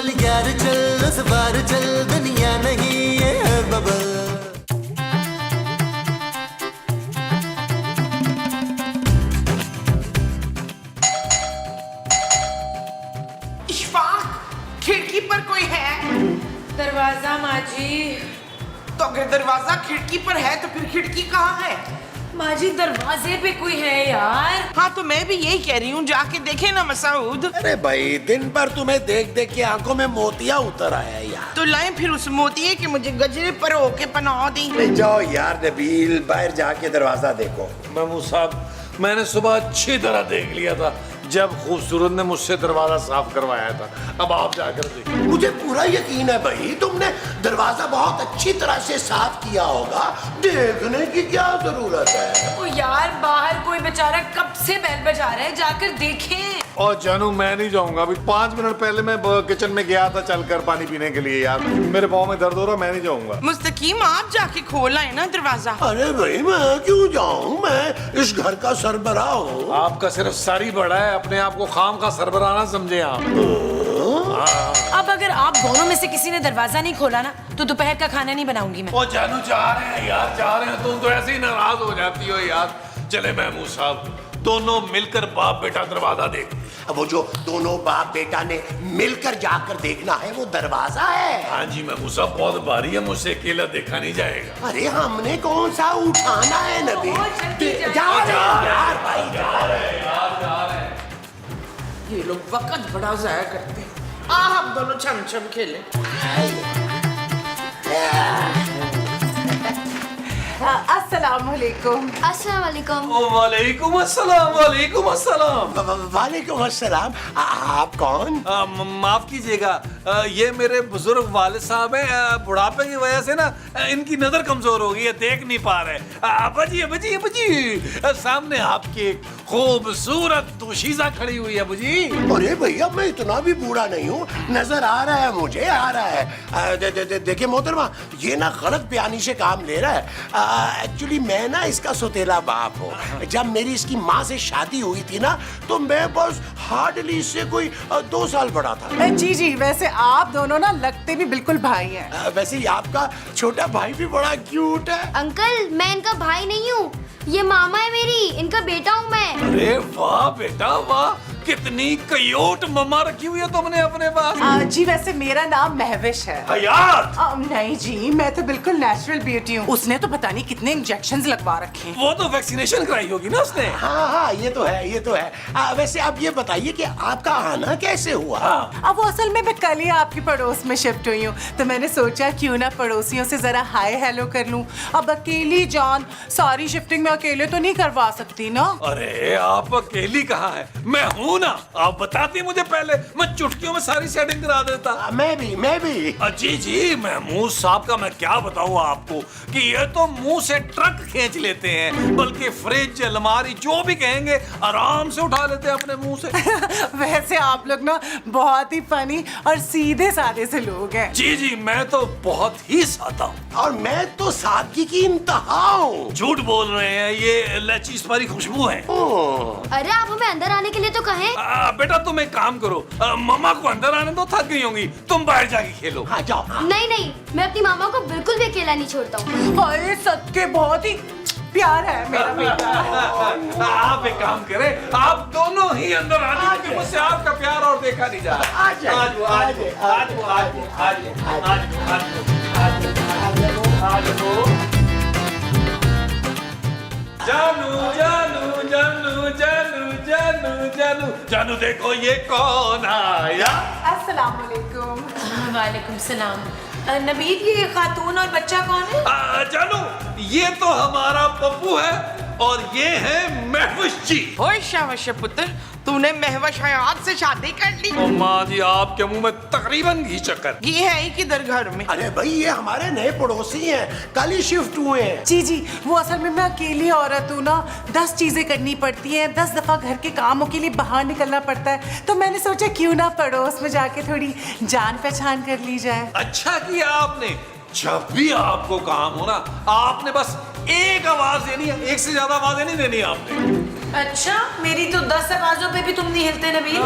चल यार चल, इस बार चल, दुनिया नहीं ये है बबल। खिड़की पर कोई है? दरवाजा माँ जी। तो अगर दरवाजा खिड़की पर है तो फिर खिड़की कहाँ है? माँ जी दरवाजे पे कोई है यार। हाँ तो मैं भी यही कह रही हूँ, जाके देखे ना मसूद। अरे भाई दिन भर तुम्हें देख देख के आंखों में मोतिया उतर आया यार। तो लाएं फिर उस मोतिये के मुझे गजरे पर होके पनाह दी। जाओ यार नबील, बाहर जाके दरवाजा देखो। महमूद साहब, मैंने सुबह अच्छी तरह देख लिया था जब खूबसूरत ने मुझसे दरवाजा साफ करवाया था। अब आप जाकर देखिए। मुझे पूरा यकीन है भाई, तुमने दरवाजा बहुत अच्छी तरह से साफ किया होगा। देखने की क्या जरूरत है? ओ यार बाहर कोई बेचारा कब से बेल बजा रहा है, जाकर देखें। और जानू मैं नहीं जाऊंगा, अभी 5 मिनट पहले मैं किचन में गया था चलकर पानी पीने के लिए। यार मेरे पाँव में दर्द हो रहा, मैं नहीं जाऊंगा। मुस्तकीम आप जाके खोल आए ना दरवाजा। अरे भाई मैं क्यों जाऊं, मैं इस घर का सरबराह हूँ। आपका सिर्फ सर ही बड़ा है, अपने आप को खाम का सरबराह ना समझे आप। अब अगर आप दोनों में से किसी ने दरवाजा नहीं खोला ना तो दोपहर का खाना नहीं बनाऊंगी मैं। ओ जानू जा रहे हैं यार, जा रहे हैं। तुम तो ऐसे ही नाराज हो जाती हो यार। चले महमूद साहब, दोनों मिलकर बाप बेटा दरवाजा देख। अब वो जो दोनों बाप बेटा ने मिलकर जाकर देखना है वो दरवाजा है। हाँ जी महमूद साहब, बहुत भारी है, मुझसे अकेला देखा नहीं जाएगा। अरे हमने कौन सा उठाना है नबी? जा रहे हैं यार भाई, जा रहे हैं। ये लोग वक्त बड़ा जाया करते हैं। हम दोनों छम छम खेलें। अस्सलाम वालेकुम। अस्सलाम वालेकुम। वालेकुम अस्सलाम, वालेकुम अस्सलाम। वालेकुम अस्सलाम। आप कौन? माफ कीजिएगा, ये मेरे बुजुर्ग वालिद साहब हैं। बुढ़ापे की वजह से ना इनकी नजर कमजोर हो गई है, देख नहीं पा रहे। अब्बाजी अब्बाजी अब्बाजी, सामने आपकी एक खूबसूरत दोशीजा खड़ी हुई है अब्बाजी। अरे भैया मैं इतना भी बूढ़ा नहीं हूँ, नजर आ रहा है मुझे, आ रहा है। देखिए मोहतरमा, ये ना गलत बयानी से काम ले रहा है। एक्चुअली मैं ना इसका सौतेला बाप हूँ। जब मेरी इसकी माँ से शादी हुई थी ना तो मैं बस हार्डली इससे कोई 2 साल बड़ा था। जी जी, वैसे आप दोनों ना लगते भी बिल्कुल भाई हैं। वैसे ही आपका छोटा भाई भी बड़ा क्यूट है। अंकल मैं इनका भाई नहीं हूँ, ये मामा है मेरी, इनका बेटा हूँ मैं। अरे वाह बेटा वाह, कितनी क्यूट मम्मा रखी हुई है तुमने अपने पास। जी वैसे मेरा नाम महविश है। हयात? नहीं जी, मैं तो बिल्कुल नेचुरल ब्यूटी हूँ। उसने तो पता नहीं कितने इंजेक्शंस लगवा रखे हैं। वो तो वैक्सीनेशन कराई होगी ना उसने। हाँ हाँ ये तो है, ये तो है। वैसे आप ये बताइए कि आपका आना कैसे हुआ? अब वो असल में मैं कल ही आपकी पड़ोस में शिफ्ट हुई हूँ, तो मैंने सोचा क्यों ना पड़ोसियों से जरा हाय हेलो कर लूँ। अब अकेली जान सारी शिफ्टिंग में अकेले तो नहीं करवा सकती ना। अरे आप अकेली कहाँ है, मैं हूँ ना। आप बताती मुझे पहले, मैं चुटकियों में सारी सेटिंग करा देता। मैं भी। जी जी, महमूद साहब का मैं क्या बताऊँ आपको कि ये तो मुंह से ट्रक खींच लेते हैं, बल्कि फ्रिज अलमारी जो भी कहेंगे आराम से उठा लेते हैं अपने मुंह से। वैसे आप लोग ना बहुत ही फनी और सीधे साधे से लोग हैं। जी जी, मैं तो बहुत ही सादा हूँ। और मैं तो सादगी की इंतहा हूँ। झूठ बोल रहे हैं, ये इलायची इस्मारी खुशबू है। अरे आप हमें अंदर आने के लिए तो कहें। बेटा तुम एक काम करो, मम्मा को अंदर आने दो, थक गई होंगी, तुम बाहर जाके खेलो। हाँ जाओ। नहीं नहीं, मैं अपनी मामा को बिल्कुल भी अकेला नहीं छोड़ता हूँ। अरे सच के बहुत ही प्यार है मेरा बेटा। आप एक काम करें, आप दोनों ही अंदर आ जाइए, क्योंकि मुझसे आपका प्यार और देखा नहीं जा रहा। आज जानू देखो ये कौन आया। अस्सलाम वालेकुम। वालेकुम सलाम। नबील ये खातून और बच्चा कौन है? जानू ये तो हमारा पप्पू है और ये है महविश जी। ओए शाबाश पुत्र, तूने महवश हयात से शादी कर ली। ओ माँ जी, आपके मुंह में तकरीबन घी चक्कर। ये है ही किधर घर में? अरे भाई ये हमारे नए पड़ोसी हैं, कल ही शिफ्ट हुए हैं। जी जी, वो असल में मैं अकेली औरत हूँ ना, 10 चीजें करनी पड़ती हैं, 10 दफा घर के कामों के लिए बाहर निकलना पड़ता है, तो मैंने सोचा क्यों ना पड़ोस में जाके थोड़ी जान पहचान कर ली जाए। अच्छा किया आपने। जब भी आपको काम हो ना, आपने बस एक आवाज देनी है, एक से ज्यादा आवाजें नहीं देनी आपने। अच्छा, मेरी तो 10 आवाजों पे भी तुम नहीं हिलते नबील।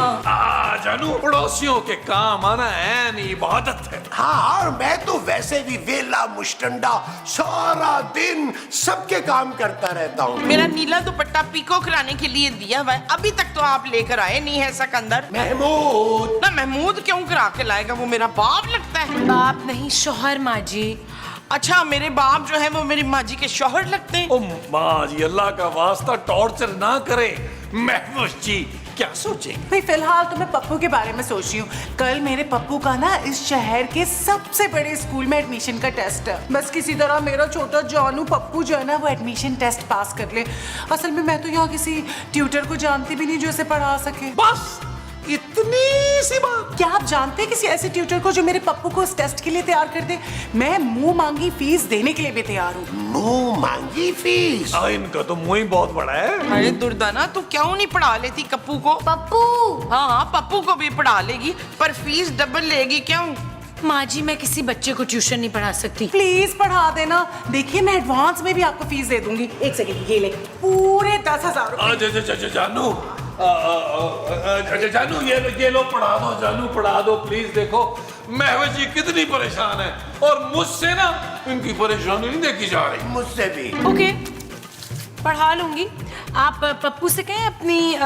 जानू, पड़ोसियों के काम आना है नहीं, इबादत है। हाँ, और मैं तो वैसे भी वेला मुश्तंडा सारा दिन सबके काम करता रहता हूँ। मेरा नीला दुपट्टा पीको कराने के लिए दिया हुआ है, अभी तक तो आप लेकर आए नहीं है सिकंदर। महमूद, ना महमूद क्यों करा के लाएगा, वो मेरा बाप लगता है। बाप नहीं, शौहर माँ जी। अच्छा, मेरे बाप जो है वो मेरी माँ जी के शौहर लगते हैं। ओ माँ जी, अल्लाह का वास्ता टॉर्चर ना करे। महफूज जी क्या सोचेंगे? भाई फिलहाल तो मैं पप्पू के बारे में सोच रही हूँ। कल मेरे पप्पू का ना इस शहर के सबसे बड़े स्कूल में एडमिशन का टेस्ट है। बस किसी तरह मेरा छोटा जानू पप्पू जो है ना वो एडमिशन टेस्ट पास कर ले। असल में मैं तो यहाँ किसी ट्यूटर को जानती भी नहीं जो इसे पढ़ा सके। बस इतनी सी बात। क्या आप जानते हैं किसी ऐसे ट्यूटर को जो मेरे पप्पू को इस टेस्ट के लिए तैयार कर दे? मैं मुंह मांगी फीस देने के लिए भी तैयार हूँ। मुंह मांगी फीस? इनका तो मुंह ही बहुत बड़ा है। अरे दुर्दाना, तू क्यों नहीं पढ़ा लेती कप्पू को? पप्पू, हाँ हाँ, पप्पू को भी पढ़ा लेगी, पर फीस डबल लेगी क्यों? माँ जी, मैं किसी बच्चे को ट्यूशन नहीं पढ़ा सकती। प्लीज पढ़ा देना। देखिए मैं एडवांस में भी आपको फीस दे दूंगी। एक सेकंड, ये ले पूरे 10,000 रुपए। जानू, जानू ये लो पढ़ा दो, जानू पढ़ा दो प्लीज। देखो महफूज जी कितनी परेशान है और मुझसे ना इनकी परेशानी नहीं देखी जा रही। मुझसे भी। ओके, पढ़ा लूंगी। आप पप्पू से कहें अपनी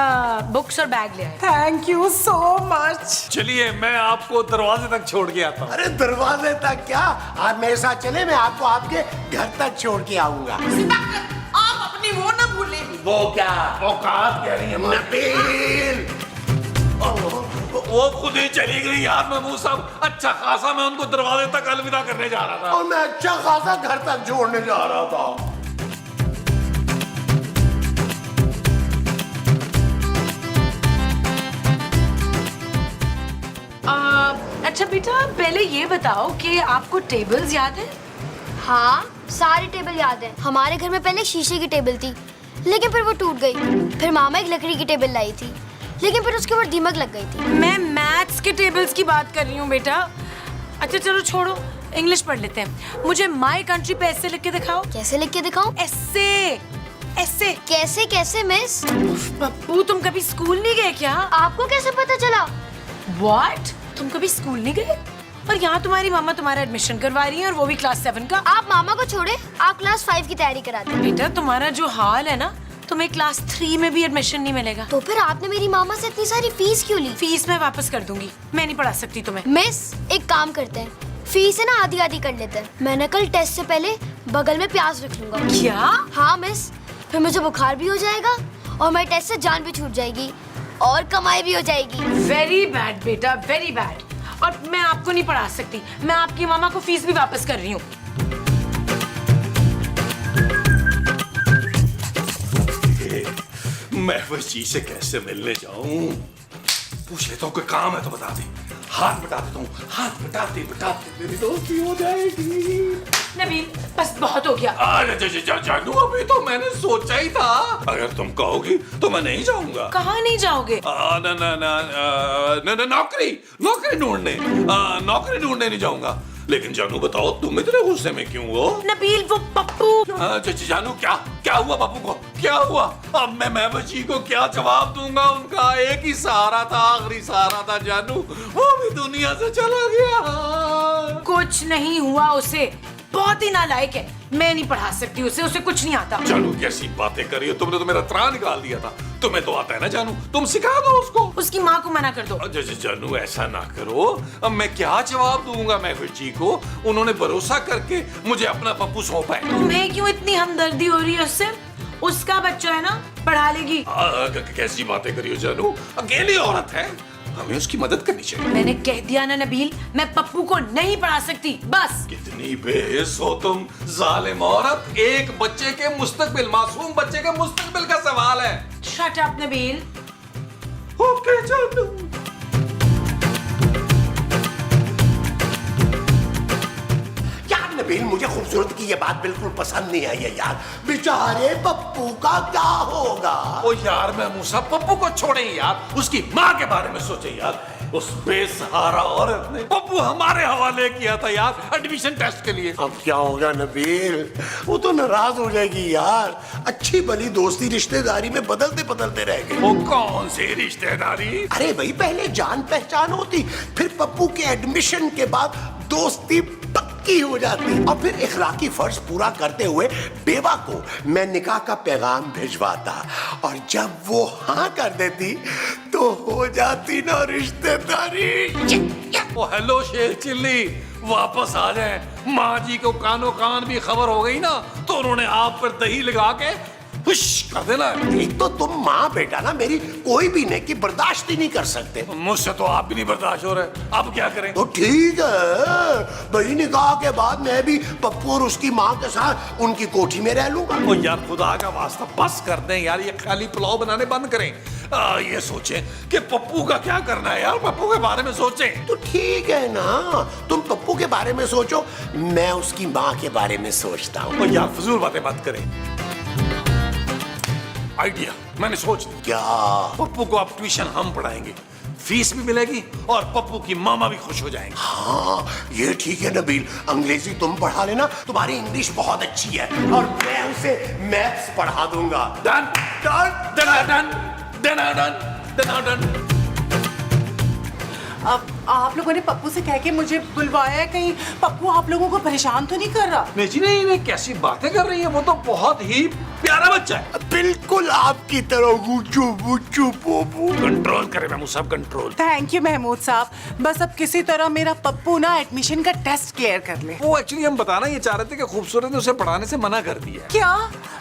बुक्स और बैग ले आए। Thank you so much. चलिए मैं आपको दरवाजे तक छोड़ के आता हूँ। अरे दरवाजे तक क्या, आप मेरे साथ चले, मैं आपको आपके घर तक छोड़ के आऊंगा। आप अपनी वो ना भूलें। वो क्या? औकात कह रही है नबील, वो खुद ही चली गई यार। महमूद साहब, अच्छा खासा मैं उनको दरवाजे तक अलविदा करने जा रहा था और मैं अच्छा खासा घर तक छोड़ने जा रहा था। अच्छा बेटा, पहले ये बताओ कि आपको टेबल्स याद है? हाँ सारे टेबल याद है। हमारे घर में पहले शीशे की टेबल थी, लेकिन फिर वो टूट गई। फिर मामा एक लकड़ी की टेबल लाई थी, लेकिन फिर उसके ऊपर दीमक लग गई थी। मैं मैथ्स के टेबल्स की बात कर रही हूँ बेटा। अच्छा चलो छोड़ो, इंग्लिश पढ़ लेते हैं। मुझे माई कंट्री पे ऐसे लिख के दिखाओ। कैसे लिख के दिखाऊं? ऐसे ऐसे। कैसे कैसे मिस? पप्पू, तुम कभी स्कूल नहीं गए क्या? आपको कैसे पता चला? व्हाट? तुम कभी स्कूल नहीं गए? और यहाँ तुम्हारी मामा तुम्हारा एडमिशन करवा रही है, और वो भी क्लास 7 का। आप मामा को छोड़े, आप क्लास 5 की तैयारी कराते हैं। बेटा तुम्हारा जो हाल है ना, तुम्हें क्लास 3 में भी एडमिशन नहीं मिलेगा। तो फिर आपने मेरी मामा से इतनी सारी फीस क्यों ली? फीस मैं वापस कर दूंगी, मैं नहीं पढ़ा सकती तुम्हें। मिस एक काम करते हैं, फीस है ना आधी आधी कर लेते हैं। मैं ना कल टेस्ट से पहले बगल में प्याज रख लूंगा। क्या? हाँ मिस, फिर मुझे बुखार भी हो जाएगा और मेरे टेस्ट से जान भी छूट जाएगी और कमाई भी हो जाएगी। वेरी बैड बेटा, वेरी बैड। और मैं आपको नहीं पढ़ा सकती, मैं आपकी मामा को फीस भी वापस कर रही हूँ। महफूज जी से कैसे मिलने जाऊं? पूछ लेता हूँ, कोई काम है तो बता दे। हाथ बटा देता हूँ, हाथ बटाते बटाते मेरी दोस्ती हो जाएगी। नबील, बस बहुत हो गया। जानू, अभी तो मैंने सोचा ही था। अगर तुम कहोगी तो मैं नहीं जाऊंगा। कहाँ नहीं जाओगे? नौकरी ढूंढने नहीं जाऊंगा। लेकिन जानू बताओ, तुम इतने गुस्से में क्यों हो? नबील, वो पप्पू। जानू, क्या हुआ पप्पू को? क्या हुआ? अब मैं महमूद जी को क्या जवाब दूंगा? उनका एक ही सहारा था, आखिरी सहारा था जानू, वो भी दुनिया से चला गया। कुछ नहीं हुआ उसे, बहुत ही नालायक है। मैं नहीं पढ़ा सकती उसे कुछ नहीं आता। जानू कैसी बातें कर रही हो? तुमने तो मेरा त्राण निकाल दिया था। तुम्हें तो आता है ना जानू, तुम सिखा दो उसको। उसकी माँ को मना कर दो। जानू ऐसा ना करो। अब मैं क्या जवाब दूंगा महफूज जी को? उन्होंने भरोसा करके मुझे अपना पप्पू सौंपा है। तुम्हें क्यों इतनी हमदर्दी हो रही है उससे? उसका बच्चा है ना, पढ़ा लेगी। कैसी बातें करी हो जानू? अकेली औरत है, हमें उसकी मदद करनी चाहिए। मैंने कह दिया ना नबील, मैं पप्पू को नहीं पढ़ा सकती, बस। कितनी बेहिस हो तुम, जालिम औरत। एक बच्चे के मुस्तकबिल, मासूम बच्चे के मुस्तकबिल का सवाल है। Shut up Nabeel. ओके जानू। यार नबील, मुझे खूबसूरत की ये बात बिल्कुल पसंद नहीं आई है यार। बेचारे पप्पू का क्या होगा? ओ यार, मैं मूसा पप्पू को छोड़े यार, उसकी माँ के बारे में सोचे यार। उस बेसहारा औरत ने पप्पू हमारे हवाले किया था यार एडमिशन टेस्ट के लिए। अब क्या होगा नबील, वो तो नाराज हो जाएगी यार। अच्छी भली दोस्ती रिश्तेदारी में बदलते बदलते रह गए। वो कौन सी रिश्तेदारी? अरे भाई, पहले जान पहचान होती, फिर पप्पू के एडमिशन के बाद दोस्ती पक्की हो जाती, और फिर इखलाकी फर्ज पूरा करते हुए बेवा को मैं निकाह का पैगाम भिजवाता, और जब वो हाँ कर देती तो हो जाती ना रिश्तेदारी। ओ हेलो शेख चिल्ली, वापस आ जाए। माँ जी को कानो कान भी खबर हो गई ना तो उन्होंने आप पर दही लगा के हुश कर देना। एक तो तुम माँ बेटा ना मेरी कोई भी नेकी बर्दाश्त ही नहीं कर सकते। मुझसे तो आप भी नहीं बर्दाश्त हो रहे, अब क्या करें? तो ठीक है भाई, निकाह के बाद मैं भी पप्पू और उसकी माँ के साथ उनकी कोठी में रह लूंगा। ओ यार खुदा का वास्ता बस कर दें यार, ये खाली पुलाव बनाने बंद करें। ये सोचें कि पप्पू का क्या करना है यार, पप्पू के बारे में सोचें। तो ठीक है ना, तुम पप्पू के बारे में सोचो, मैं उसकी माँ के बारे में सोचता हूँ। ओ यार फजूल बातें मत करें। आइडिया मैंने सोच लिया। क्या? पप्पू को अब ट्यूशन हम पढ़ाएंगे, फीस भी मिलेगी और पप्पू की मामा भी खुश हो जाएंगे। हाँ ये ठीक है नबील, अंग्रेजी तुम पढ़ा लेना, तुम्हारी इंग्लिश बहुत अच्छी है, और मैं उसे मैथ्स पढ़ा दूंगा। Done done done done done done done done. अब आप लोगों ने पप्पू से कह के मुझे बुलवाया है, कहीं पप्पू आप लोगों को परेशान तो नहीं कर रहा? नहीं जी नहीं, नहीं कैसी बातें कर रही है, वो तो बहुत ही प्यारा बच्चा है। बिल्कुल आपकी तरह गुच्चू बुच्चू पोपू। कंट्रोल करें महमूद साहब, कंट्रोल। थैंक यू महमूद साहब, बस अब किसी तरह मेरा पप्पू ना एडमिशन का टेस्ट क्लियर कर ले। वो एक्चुअली हम बताना ये चाह रहे थे कि खूबसूरत ने उसे पढ़ाने से मना कर दिया है। क्या?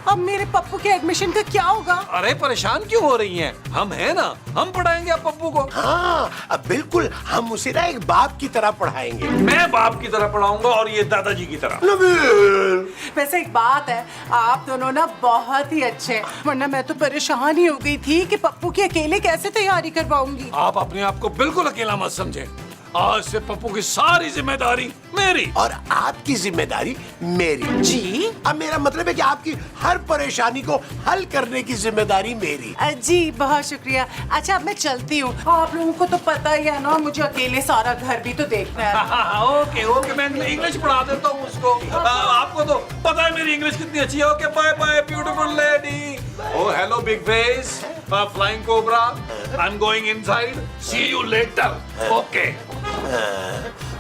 अब मेरे पप्पू के एडमिशन का क्या होगा? अरे परेशान क्यों हो रही हैं? हम हैं ना, हम पढ़ाएंगे आप पप्पू को। हाँ अब बिल्कुल, हम उसे ना एक बाप की तरह पढ़ाएंगे। मैं बाप की तरह पढ़ाऊंगा और ये दादाजी की तरह। नबील, वैसे एक बात है, आप दोनों ना बहुत ही अच्छे हैं, वरना मैं तो परेशान ही हो गई थी कि पप्पू की अकेले कैसे तैयारी करवाऊंगी। आप अपने आप को बिल्कुल अकेला मत समझें, आज से पप्पू की सारी जिम्मेदारी मेरी और आपकी जिम्मेदारी मेरी। जी? अब मेरा मतलब है कि आपकी हर परेशानी को हल करने की जिम्मेदारी मेरी। जी बहुत शुक्रिया। अच्छा अब मैं चलती हूँ, आप लोगों को तो पता ही है ना, मुझे अकेले सारा घर भी तो देखना है। ओके ओके, मैं इंग्लिश पढ़ा देता हूँ उसको। आपको तो पता है मेरी इंग्लिश कितनी अच्छी है। Okay bye bye beautiful lady. Oh hello big face, flying cobra, I am going inside, see you later. Okay.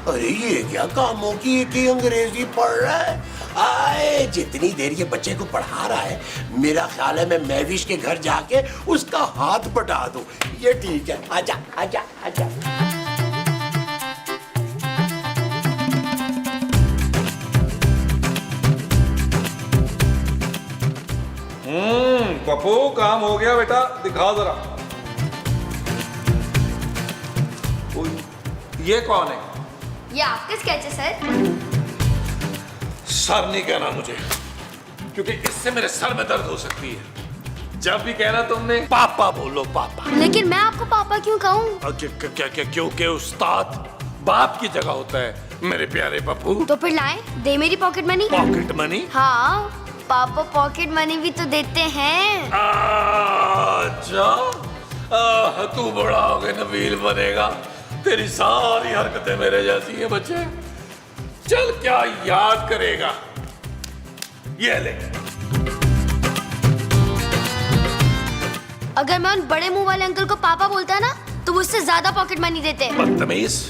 अरे ये क्या कामों की अंग्रेजी पढ़ रहा है? आए जितनी देर ये बच्चे को पढ़ा रहा है, मेरा ख्याल है मैं महविश के घर जाके उसका हाथ बटा दूं। ये ठीक है, आजा आजा आजा। पप्पू काम हो गया बेटा, दिखाओ जरा। ये कौन है? ये आपके स्केच है सर। सर नहीं कहना मुझे, क्योंकि इससे मेरे सर में दर्द हो सकती है। जब भी कहना तुमने पापा बोलो, पापा। लेकिन मैं आपको पापा क्यों कहूँ? क्या क्योंकि उस्ताद बाप की जगह होता है मेरे प्यारे पप्पू। तो फिर लाए, दे मेरी पॉकेट मनी। Pocket money? हाँ, पापा पॉकेट मनी भी तो देते हैं। अच्छा, तू बड़ा हो गया नबील बनेगा, तेरी सारी हरकतें मेरे जैसी हैं बच्चे। चल क्या याद करेगा, ये ले। अगर मैं उन बड़े मुंह वाले अंकल को पापा बोलता ना तो वो उससे ज्यादा पॉकेट मनी देते। बदतमीज,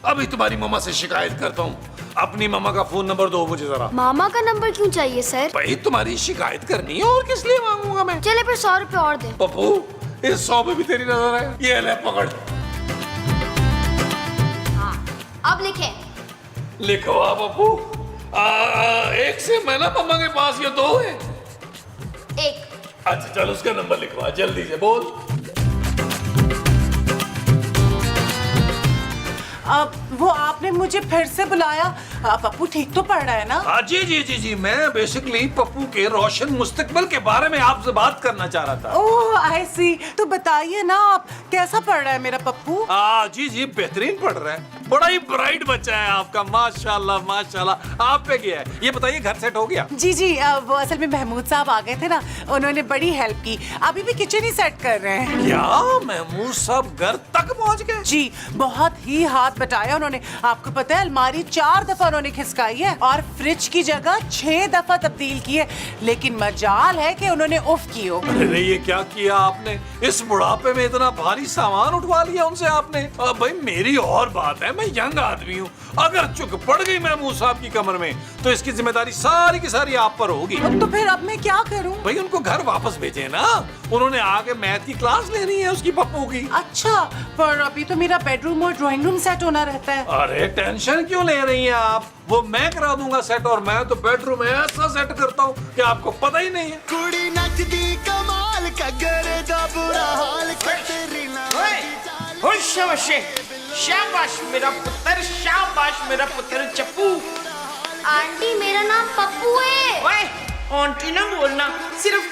अभी तुम्हारी मामा से शिकायत करता हूँ। अपनी मामा का फोन नंबर दो मुझे जरा। मामा का नंबर क्यों चाहिए सर? भाई तुम्हारी शिकायत करनी है, और किस लिए मांगूंगा मैं। चले फिर 100 रुपए और दे। पप्पू इस 100 पे भी तेरी नजर है, ये ले पकड़। हाँ, अब लिखे। लिखवा पप्पू। एक से मैं ना मामा के पास, ये 2 है। एक। अच्छा चल उसका नंबर लिखवा जल्दी से, बोल। अब वो आपने मुझे फिर से बुलाया, पप्पू ठीक तो पढ़ रहा है ना? हाँ जी जी जी जी, मैं बेसिकली पप्पू के रोशन मुस्तकबिल के बारे में आपसे बात करना चाह रहा था। ओह आई सी, तो बताइए ना आप कैसा पढ़ रहा है मेरा पप्पू? जी जी बेहतरीन पढ़ रहा है। बड़ा ही ब्राइट बच्चा है आपका, माशाल्लाह माशाल्लाह। आप पे गया है, ये बताइए घर सेट हो गया? जी जी, वो असल में महमूद साहब आ गए थे ना, उन्होंने बड़ी हेल्प की, अभी भी किचन ही सेट कर रहे हैं। क्या महमूद साहब घर तक पहुंच गए? जी, बहुत ही हाथ बटाया उन्होंने। आपको पता है अलमारी 4 दफा उन्होंने खिसकाई है और फ्रिज की जगह 6 दफा तब्दील की है, लेकिन मजाल है कि उन्होंने उफ की हो। अरे ये क्या किया आपने, इस बुढ़ापे में इतना भारी सामान उठवा लिया उनसे आपने? भाई मेरी और बात है, मैं यंग आदमी हूँ, अगर चुक पड़ गई महमूद साहब की कमर में तो इसकी जिम्मेदारी सारी की सारी आप पर होगी। तो फिर अब मैं क्या करूं? भाई उनको घर वापस भेजे ना, उन्होंने आके मैथ की क्लास लेनी है उसकी पप्पू की। अच्छा, पर अभी तो मेरा बेडरूम और ड्राइंग रूम सेट होना रहता है। अरे टेंशन क्यों ले रही हैं आप, वो मैं करा दूंगा सेट, और मैं तो बेडरूम ऐसा सेट करता हूँ कि आपको पता ही नहीं है। कुड़ी नचदी कमाल कगरे दा बुरा हाल कतरीना शाबाश शाबाश मेरा पुत्र, शाबाश मेरा पुत्र चप्पू। आंटी मेरा नाम पप्पू है। ओए आंटी ना बोलना, सिर्फ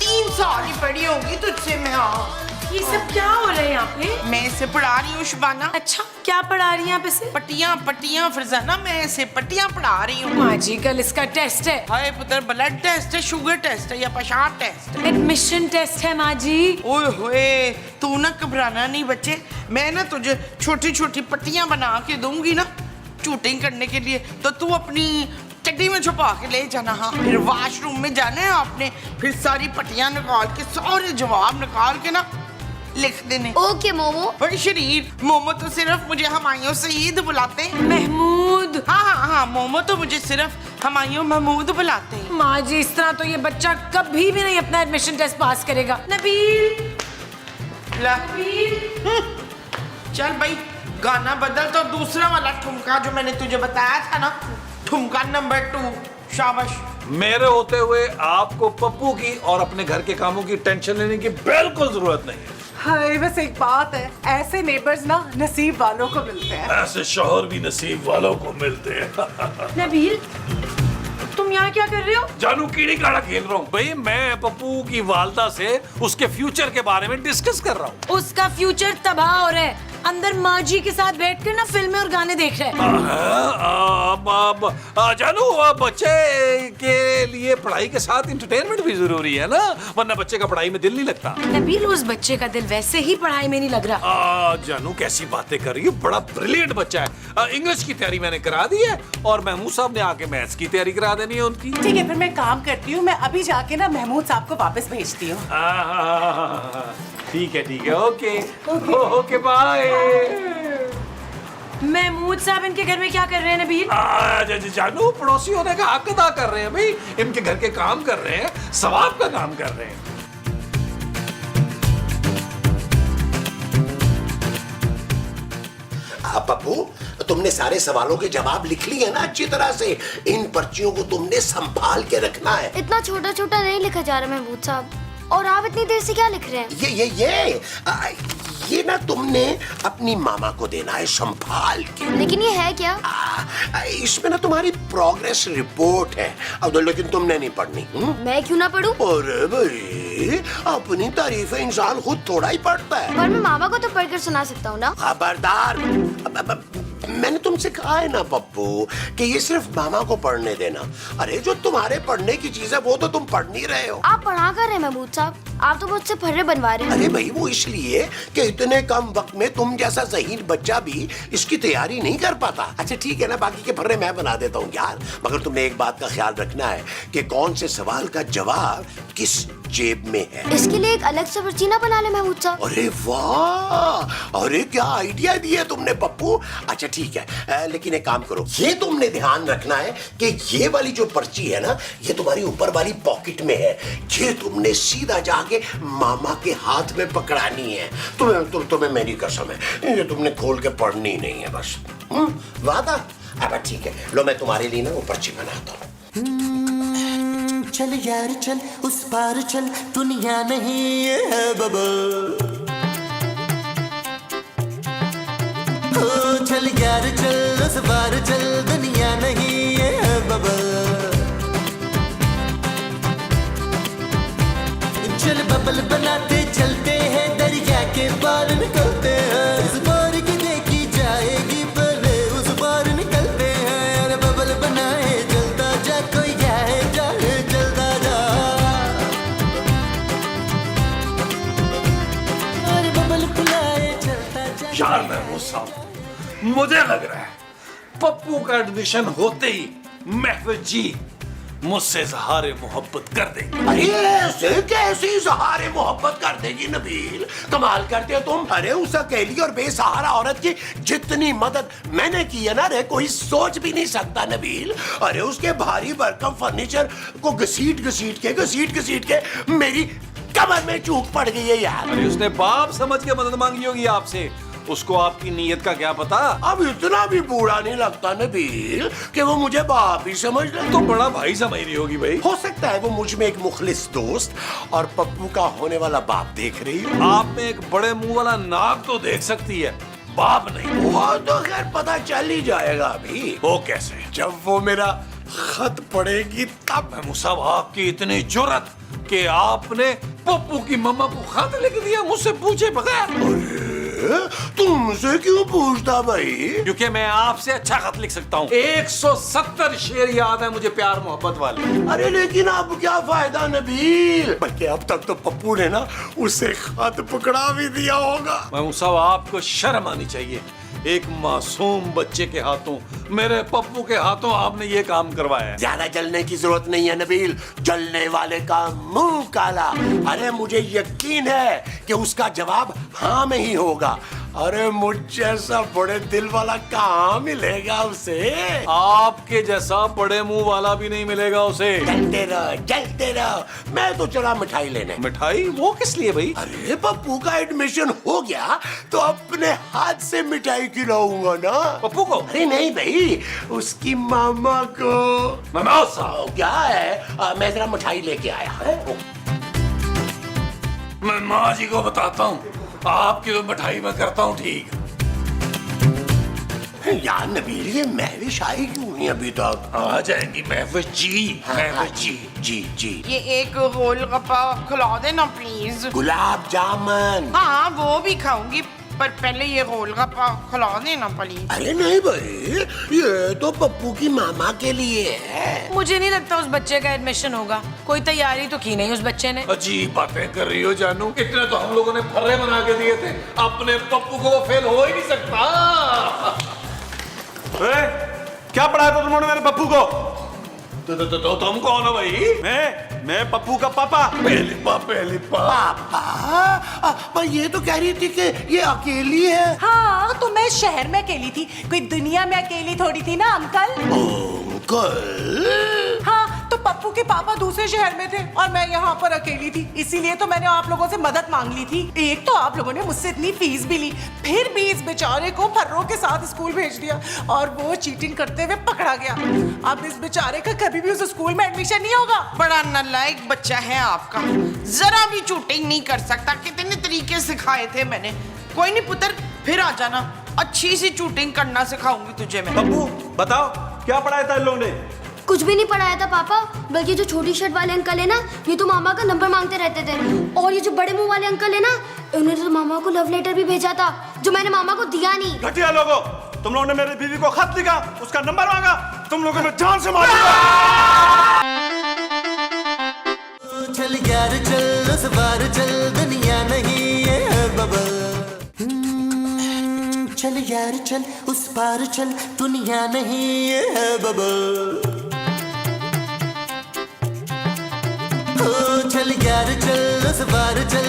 3 साल ही पढ़ी होगी तुझसे मैं। हाँ ये सब क्या हो रहा है यहाँ पे? मैं इसे पढ़ा रही हूँ शबाना। अच्छा, क्या पढ़ा रही हैं आप इसे? पट्टियाँ पट्टियाँ फरजाना, मैं इसे पट्टियाँ पढ़ा रही हूँ। माँ जी कल इसका टेस्ट है। हाय पुत्र, ब्लड टेस्ट है, शुगर टेस्ट है या पेशाब टेस्ट? एडमिशन टेस्ट है माँ जी। ओए होए, तू ना घबराना नहीं बच्चे, मैं ना तुझे छोटी छोटी पट्टियाँ बना के दूंगी ना शूटिंग करने के लिए, तो तू अपनी चड्डी में छुपा के ले जाना। हाँ, फिर वॉशरूम में जाना है आपने, फिर सारी पट्टियाँ निकाल के सारे जवाब निकाल के ना लिख देने। ओके मोमो। भाई शरीर, मोमो तो सिर्फ मुझे हमायूं सईद बुलाते हैं। महमूद। हाँ, मोमो तो मुझे सिर्फ हमायूं महमूद बुलाते हैं। माँ जी इस तरह तो ये बच्चा कभी भी नहीं अपना एडमिशन टेस्ट पास करेगा। नबील, ला चल भाई, गाना बदल तो दूसरा वाला ठुमका जो मैंने तुझे बताया था ना, ठुमका नंबर 2। शाबाश। मेरे होते हुए आपको पप्पू की और अपने घर के कामों की टेंशन लेने की बिल्कुल जरूरत नहीं है। हाय, बस एक बात है, ऐसे नेबर्स ना नसीब वालों को मिलते हैं। ऐसे शौहर भी नसीब वालों को मिलते हैं। नबील तुम यहाँ क्या कर रहे हो? जानू कीड़ी काड़ा खेल रहा हूँ। भाई मैं पप्पू की वालदा से उसके फ्यूचर के बारे में डिस्कस कर रहा हूँ। उसका फ्यूचर तबाह हो रहा है, अंदर माँ जी के साथ बैठकर ना फिल्में और गाने देख रहे हैं। जानू बच्चे के लिए पढ़ाई के साथ इंटरटेनमेंट भी जरूरी है ना, वरना बच्चे का पढ़ाई में दिल नहीं लगता। नबील उस बच्चे का दिल वैसे ही पढ़ाई में नहीं लग रहा। जानू कैसी बातें कर रही है, बड़ा ब्रिलियंट बच्चा है। इंग्लिश की तैयारी मैंने करा दी है और महमूद साहब ने आके मैथ्स की तैयारी करा देनी है उनकी। ठीक है, फिर मैं काम करती हूँ, मैं अभी जाके ना महमूद साहब को वापस भेजती हूँ। ठीक है, ओके बाय। महमूद साहब इनके घर में क्या कर रहे हैं नबील? जानू पड़ोसी होने का हक अदा कर रहे हैं भाई, इनके घर के काम कर रहे हैं, सवाब का काम कर रहे हैं। पप्पू, तुमने सारे सवालों के जवाब लिख लिए ना अच्छी तरह से? इन पर्चियों को तुमने संभाल के रखना है। इतना छोटा छोटा नहीं लिखा जा रहा महमूद साहब, और आप इतनी देर से क्या लिख रहे हैं? ये ना तुमने अपनी मामा को देना है संभाल के। लेकिन ये है क्या? इसमें ना तुम्हारी प्रोग्रेस रिपोर्ट है। अब लेकिन तुमने नहीं पढ़नी। मैं क्यों ना पढ़ूं? अरे भाई, अपनी तारीफें इंसान खुद थोड़ा ही पढ़ता है। पर मैं मामा को तो पढ़कर सुना सकता हूँ ना। खबरदार, मैंने तुमसे कहा है ना पप्पू कि ये सिर्फ मामा को पढ़ने देना। अरे जो तुम्हारे पढ़ने की चीज है वो तो तुम पढ़ नहीं रहे हो। आप पढ़ा कर रहे हैं महमूद साहब, आप तो मुझसे फर्रे बनवा रहे हैं। अरे भाई वो इसलिए कि इतने कम वक्त में तुम जैसा ज़हीन बच्चा भी इसकी तैयारी नहीं कर पाता। अच्छा ठीक है ना, बाकी के फर्रे मैं बना देता हूँ यार, मगर तुमने एक बात का ख्याल रखना है कि कौन से सवाल का जवाब किस जेब में है। इसके लिए एक अलग से पर्ची ना बना ले महमूद साहब। अरे वाह, अरे क्या आइडिया दिया तुमने पप्पू। अच्छा ठीक है, लेकिन एक काम करो, ये तुमने ध्यान रखना है कि ये वाली जो पर्ची है ना, ये तुम्हारी ऊपर वाली पॉकेट में है। ये तुमने सीधा जाके मामा के हाथ में पकड़ानी है। तुम्हें मेरी कसम है, ये तुमने खोल के पढ़नी नहीं है बस। वादा? अब ठीक है, लो मैं तुम्हारे लिए ना वो पर्ची बनाता हूँ। चल यार चल, उस पार चल, दुनिया नहीं ये है बबल। चल यार चल, उस पार चल, दुनिया नहीं ये है बबल। चल बबल बनाते चलते हैं, दरिया के पार निकलते हैं। इस बार की देखी जाएगी यार महमूद साहब, मुझे लग रहा है पप्पू का एडमिशन होते ही महफिज जी मुझसे इजहारे मोहब्बत कर देंगे। अरे ऐसे कैसे इजहारे मोहब्बत कर देगी नबील, कमाल करते हो तुम। अरे उस अकेली और बेसहारा औरत की जितनी मदद मैंने की है ना, रे कोई सोच भी नहीं सकता नबील। अरे उसके भारी भरकम फर्नीचर को घसीट घसीट के मेरी कमर में चूक पड़ गई है यार। अरे उसने बाप समझ के मदद मांगी होगी आपसे, उसको आपकी नीयत का क्या पता। अब इतना भी बूढ़ा नहीं लगता नबील कि वो मुझे बाप ही समझ ले। तो बड़ा भाई समझ रही होगी भाई। हो सकता है वो मुझ में एक मुखलिस दोस्त और पप्पू का होने वाला बाप देख रही हो। आप में एक बड़े मुंह वाला नाक तो देख सकती है, बाप नहीं। वो तो खैर पता चल ही जाएगा अभी। वो कैसे? जब वो मेरा खत पढ़ेगी तब। महमूद साहब, आपकी इतनी जुर्रत कि आपने पप्पू की मम्मा को खत लिख दिया मुझसे पूछे बगैर। तुमसे क्यों पूछता भाई? क्योंकि मैं आपसे अच्छा खत लिख सकता हूँ। 170 शेर याद है मुझे प्यार मोहब्बत वाले। अरे लेकिन अब क्या फायदा नबील, बल्कि अब तक तो पप्पू ने ना उसे खत पकड़ा भी दिया होगा। महमूद साहब, आपको शर्म आनी चाहिए। एक मासूम बच्चे के हाथों, मेरे पप्पू के हाथों आपने ये काम करवाया है। ज्यादा जलने की जरूरत नहीं है नबील, जलने वाले का मुंह काला। अरे मुझे यकीन है कि उसका जवाब हाँ में ही होगा। अरे मुझ जैसा बड़े दिल वाला कहाँ मिलेगा उसे? आपके जैसा बड़े मुंह वाला भी नहीं मिलेगा उसे। जलते रहो। मैं तो चला मिठाई लेने। मिठाई? वो किस लिए भाई? अरे पप्पू का एडमिशन हो गया तो अपने हाथ से मिठाई खिलाऊंगा ना। पप्पू को? अरे नहीं भाई, उसकी मामा को। महमूद साहब, क्या है? मैं जरा मिठाई लेके आया है। मैं माँ जी को बताता हूँ, आपकी तो मिठाई में करता हूँ ठीक। यार नबील, ये महविश आई क्यों नहीं अभी तक? आ जाएंगी महफिज जी। महफिज जी। जी। ये एक गोलगप्पा खिला देना प्लीज। गुलाब जामुन। हाँ वो भी खाऊंगी, पर पहले ये गोलगप्पा खिला देना प्लीज। अरे नहीं भाई, ये तो पप्पू की मामा के लिए है। मुझे नहीं लगता उस बच्चे का एडमिशन होगा, कोई तैयारी तो की नहीं उस बच्चे ने। अजीब बातें कर रही हो जानू, इतने तो हम लोगों ने फर्रे बना के दिए थे, अपने पप्पू को वो फेल हो ही नहीं सकता। क्या पढ़ाया था तुमने मेरे पप्पू को? तो तुम कौन हो भाई? मैं पप्पू का पापा। पहली पापा, पर ये तो कह रही थी कि ये अकेली है। हाँ, तो मैं शहर में अकेली थी, कोई दुनिया में अकेली थोड़ी थी ना अंकल। अंकल? हाँ, तो पप्पू के पापा दूसरे शहर में थे और मैं यहाँ पर अकेली थी, इसीलिए तो मैंने आप लोगों से मदद मांग ली थी। एक तो आप लोगों ने मुझसे इतनी फीस भी ली, फिर भी इस बेचारे को फर्रों के साथ स्कूल भेज दिया और वो चीटिंग करते हुए पकड़ा गया। अब इस बेचारे का कभी भी उस स्कूल में एडमिशन नहीं होगा। बड़ा नालायक बच्चा है आपका, जरा भी चूटिंग नहीं कर सकता। कितने तरीके सिखाए थे मैंने। कोई नहीं पुत्र, फिर आ जाना, अच्छी सी चूटिंग करना सिखाऊंगी तुझे मैं। पप्पू बताओ, क्या पढ़ाया था इन लोगों ने? कुछ भी नहीं पढ़ाया था पापा, बल्कि जो छोटी शर्ट वाले अंकल है ना, ये तो मामा का नंबर मांगते रहते थे। और ये जो बड़े मुंह वाले अंकल है ना, उन्होंने तो मामा को लव लेटर भी भेजा था, जो मैंने मामा को दिया नहीं। घटिया लोगो, तुम लोगों ने मेरी बीवी को खत लिखा, उसका नंबर मांगा, तुम लोगों ने जान से मार दिया। चल यार चल, उस बार चल, दुनिया नहीं ये बबल। चल यार चल, उस पार चल, दुनिया नहीं ये बबल। चल यार चल, उस बार चल।